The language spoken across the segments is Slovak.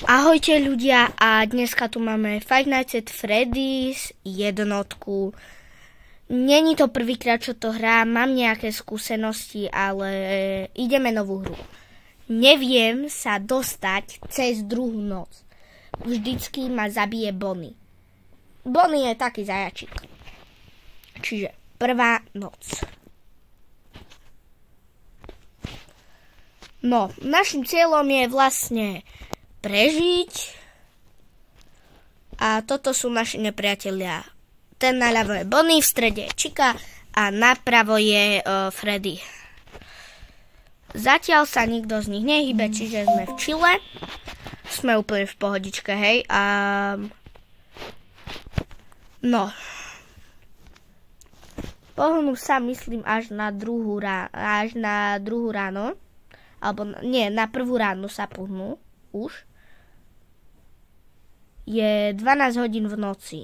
Ahojte ľudia a dneska tu máme Five Nights at Freddy's jednotku. Není to prvýkrát, čo to hrám, mám nejaké skúsenosti, ale ideme novú hru. Neviem sa dostať cez druhú noc. Vždycky ma zabije Bonnie. Bonnie je taký zajačík. Čiže prvá noc. No, našim cieľom je vlastne prežiť. A toto sú naši nepriatelia. Ten naľavo je Bonnie, v strede je Chica a napravo je Freddy. Zatiaľ sa nikto z nich nehybe, čiže sme v čile. Sme úplne v pohodičke, hej. No. Pohnú sa, myslím, až na druhú ráno. Alebo nie, na prvú ráno sa pohnú. Už. Je 12 hodín v noci.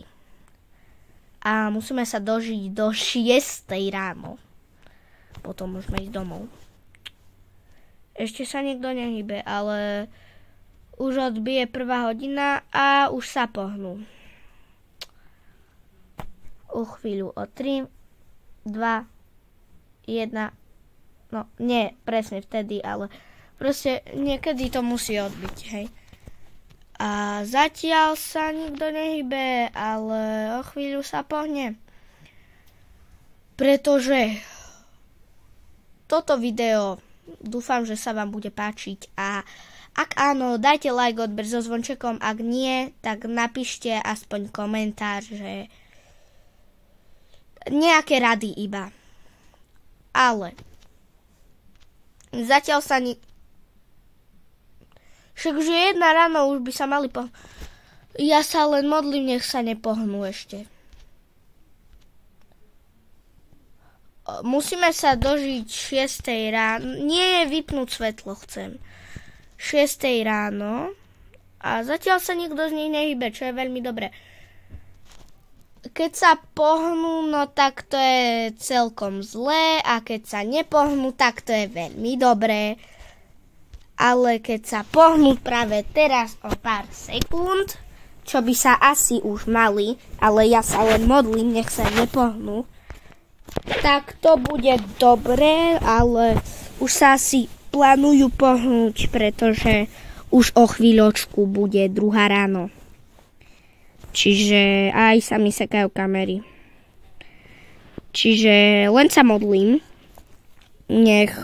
A musíme sa dožiť do 6 ráno. Potom môžeme ísť domov. Ešte sa nikto nehybe, ale už odbije 1 hodina a už sa pohnú. O chvíľu, o 3, 2, 1, no nie presne vtedy, ale proste niekedy to musí odbiť, hej. A zatiaľ sa nikto nehybe, ale o chvíľu sa pohne. Pretože toto video dúfam, že sa vám bude páčiť a ak áno, dajte like, odber so zvončekom, ak nie, tak napíšte aspoň komentár, že nejaké rady iba. Ale zatiaľ sa všakže 1 ráno už by sa mali Ja sa len modlím, nech sa nepohnú ešte. Musíme sa dožiť 6 ráno. Nie je vypnúť svetlo, chcem. 6 ráno. A zatiaľ sa nikto z nich nehybe, čo je veľmi dobré. Keď sa pohnú, no tak to je celkom zlé. A keď sa nepohnú, tak to je veľmi dobré. Ale keď sa pohnú práve teraz o pár sekúnd, čo by sa asi už mali, ale ja sa len modlím, nech sa nepohnú, tak to bude dobré, ale už sa asi plánujú pohnúť, pretože už o chvíľočku bude 2 ráno. Čiže aj sa mi sekajú kamery. Čiže len sa modlím, nech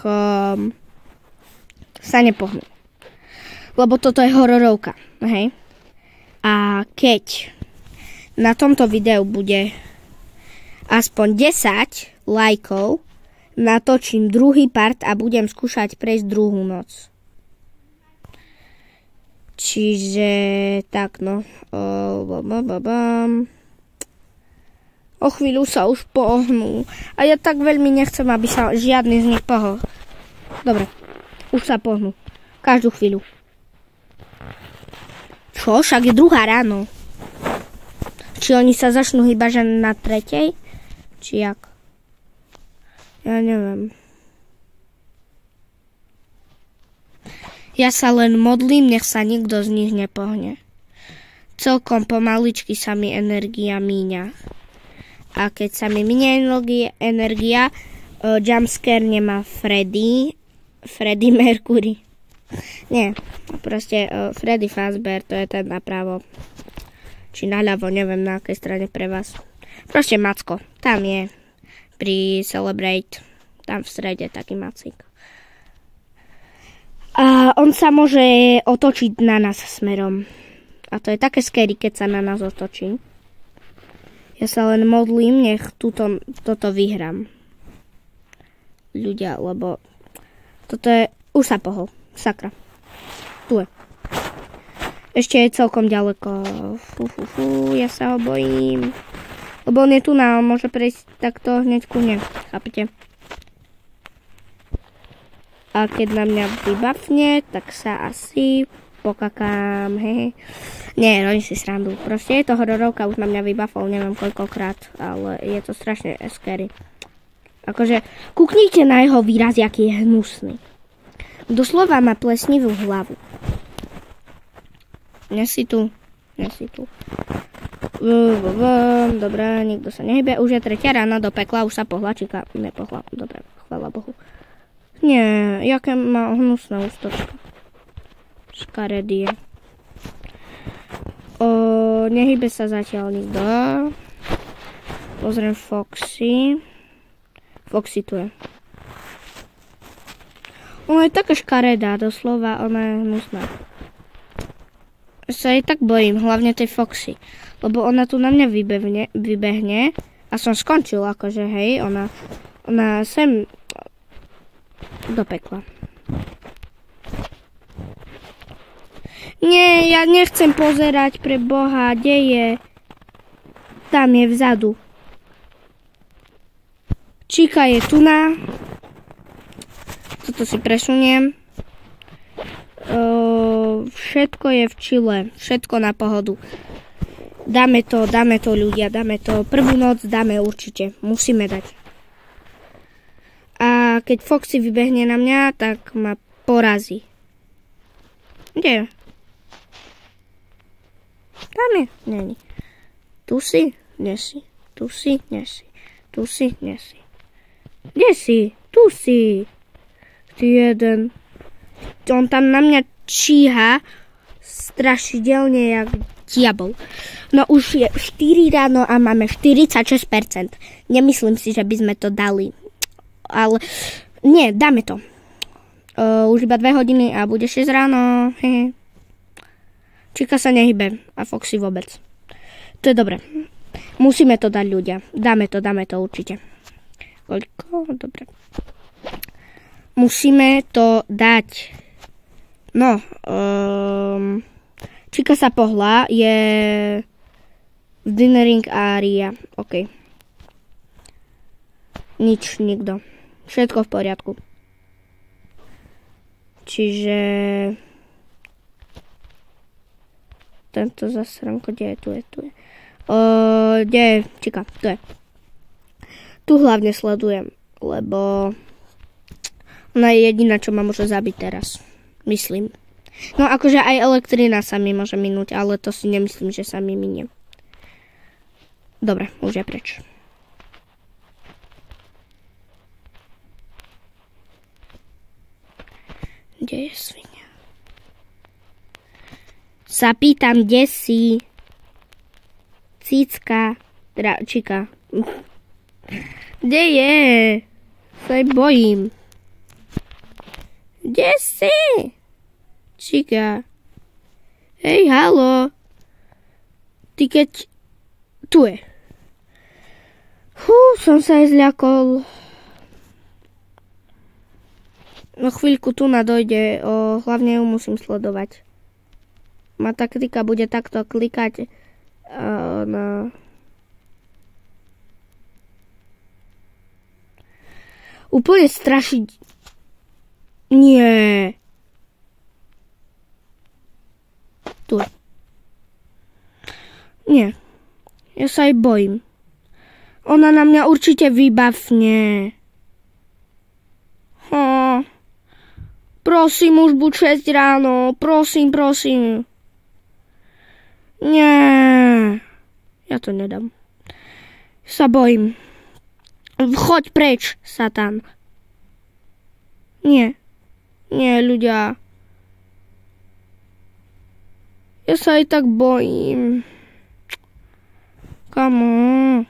sa nepohnú. Lebo toto je hororovka, hej? A keď na tomto videu bude aspoň 10 lajkov, natočím druhý part a budem skúšať prejsť druhú noc. Čiže tak no. O chvíľu sa už pohnú. A ja tak veľmi nechcem, aby sa žiadny z nich pohol. Dobre. Už sa pohnú. Každú chvíľu. Čo? Však je 2 ráno. Či oni sa začnú iba že na 3? Či jak? Ja neviem. Ja sa len modlím, nech sa nikto z nich nepohne. Celkom pomaličky sa mi energia míňa. A keď sa mi minie energia, jumpscare nemá Freddy Mercury. Nie, proste Freddy Fazbear, to je ten napravo. Či naľavo, neviem na akej strane pre vás. Proste Macko, tam je. Pri Celebrate, tam v strede taký macík. A on sa môže otočiť na nás smerom. A to je také scary, keď sa na nás otočí. Ja sa len modlím, nech toto vyhrám. Ľudia, lebo toto je... Už sa pohol. Sakra. Tu je. Ešte je celkom ďaleko. Ja sa ho bojím. Lebo on je tu on môže prejsť takto hneď ku mne. Chápete? A keď na mňa vybafne, tak sa asi pokakám. Hej. Nie, robím si srandu. Proste je to hororovka, už na mňa vybafol neviem koľkokrát, ale je to strašne scary. Akože, kúknite na jeho výraz, aký je hnusný. Doslova má plesnivú hlavu. Nesi tu. Dobre, nikto sa nehybe. Už je 3 ráno do pekla, už sa pohla, číka. Nepohla. Dobre, chvála Bohu. Nie, jaké má hnusné ústočka. Škaredie. Nehybe sa zatiaľ nikto. Pozriem Foxy. Foxy tu je. Ona je taká škaredá, doslova, ona je hnusná. Sa jej tak bojím, hlavne tej Foxy. Lebo ona tu na mňa vybehne a som skončil, akože hej, ona sem do pekla. Nie, ja nechcem pozerať pre Boha, kde je? Tam je vzadu. Číka je tu na. Toto si presuniem. Všetko je v čile. Všetko na pohodu. Dáme to ľudia, dáme to. Prvú noc dáme určite. Musíme dať. A keď Foxy vybehne na mňa, tak ma porazí. Kde je? Tam je. Není. Tu si? Nesi. Tu si? Nesi. Tu si? Nesi. Kde si? Tu si. Ty jeden. On tam na mňa číha strašidelne jak diabol. No už je 4 ráno a máme 46%. Nemyslím si, že by sme to dali. Ale nie, dáme to. Už iba 2 hodiny a bude 6 ráno. Číka sa nehybe a Foxy vôbec. To je dobre. Musíme to dať ľudia. Dáme to určite. Koľko? Dobre. Musíme to dať. No. Číka sa pohla. Je v Dinnering area. OK. Nič, nikto. Všetko v poriadku. Čiže tento zasranko, kde je? Tu je. Kde je? Číka, tu je. Tu hlavne sledujem, lebo ona je jediná, čo ma môže zabiť teraz. Myslím. No akože aj elektrina sa mi môže minúť, ale to si nemyslím, že sa mi minie. Dobre, už je preč. Kde je svinia? Sa pýtam, kde si? Cicka. Čika. Kde je? Sa bojím. Kde si? Čika. Hej, halo. Ty keď... Tu je. Som sa aj zľakol. No chvíľku tu nadojde. Hlavne ju musím sledovať. Má taktika bude takto klikať na... Úplne strašiť. Nie. Tu. Nie. Ja sa aj bojím. Ona na mňa určite vybavne. Prosím, už buď 6 ráno. Prosím. Nie. Ja to nedám. Sa bojím. Choď preč, Satan. Nie, ľudia. Ja sa aj tak bojím. Kamo.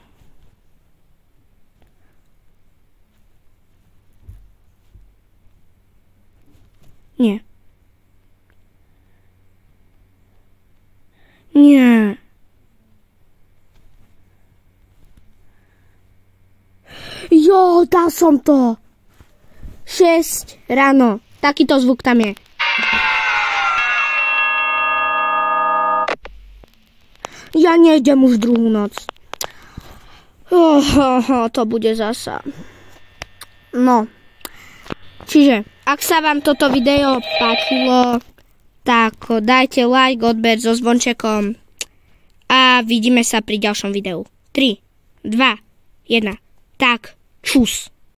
Nie. Jo, dal som to. 6 ráno. Takýto zvuk tam je. Ja nejdem už druhú noc. To bude zasa. No. Čiže, ak sa vám toto video páčilo, tak dajte like, odber so zvončekom a vidíme sa pri ďalšom videu. 3, 2, 1. Tak, čus.